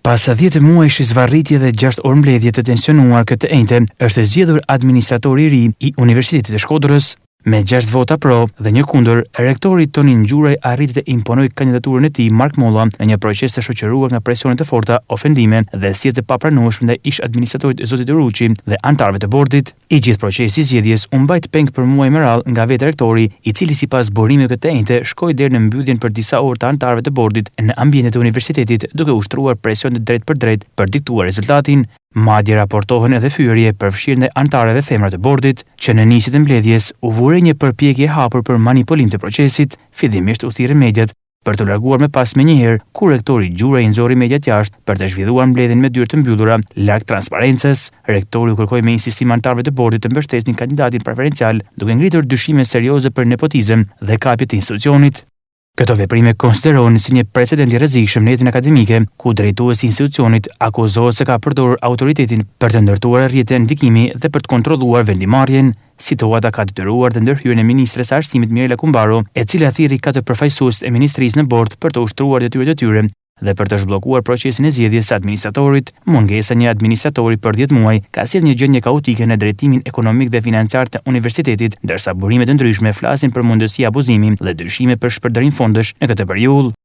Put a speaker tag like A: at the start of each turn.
A: Pas 10 muajsh zvarritje dhe 6 orë mbledhje të tensionuar këtë enjte, është zgjedhur administratori i ri i Universitetit të Shkodrës. Me 6 vota pro dhe 1 kundër, rektori Toni Ngjuraj arriti të imponojë kandidaturën e tij Mark Molla në një proces të shoqëruar nga presionet të forta, ofendime dhe sjellje të papranueshme ndaj ish administratorit zotit Ruçi dhe anëtarëve të bordit. I gjithë procesi i zgjedhjes u mbajt peng për muaj me radhë nga vetë rektori, i cili sipas burimeve këtë enjte shkoi deri në mbylljen për disa orë të anëtarëve të bordit në ambientet e universitetit, duke ushtruar presion të drejt për drejt për diktuar rezultatin. Madje raportohen edhe fyerje përfshirë ndaj anëtarëve femra të bordit, që në nisjet e mbledhjes u vure një përpjekje e hapur për manipulim të procesit, fillimisht u thirrën mediat për të larguar më pas menjëherë kur rektori Ngjuraj i nxorri mediat jashtë për të zhvilluar mbledhjen me dyert të mbyllura, larg transparencës. Rektori u kërkoi me insistim anëtarëve të bordit të mbështesnin kandidatin preferencial, duke ngritur dyshime serioze për nepotizëm dhe kapje të institucionit. Këto veprime konsiderohen si një precedent i rrezikshëm në jetën akademike, ku drejtuesi i institucionit akuzohet se ka përdorur autoritetin për të ndërtuar rrjete ndikimi dhe për të kontrolluar vendimarrjen. Situata ka detyruar të ndërhyrjen e ministres së arsimit Mirela Kumbaro, e cila thirrri 4 përfaqësues e ministrisë në bord për të ushtruar detyrat e tyre dhe për të zhbllokuar procesin e zgjedhjes së administratorit. Mungesa një administratori për 10 muaj ka sjellë një gjendje kaotike në drejtimin ekonomik dhe financiar të universitetit, ndërsa burimet e ndryshme flasin për mundësi abuzimi dhe dyshime për shpërdorim fondesh në këtë periudhë.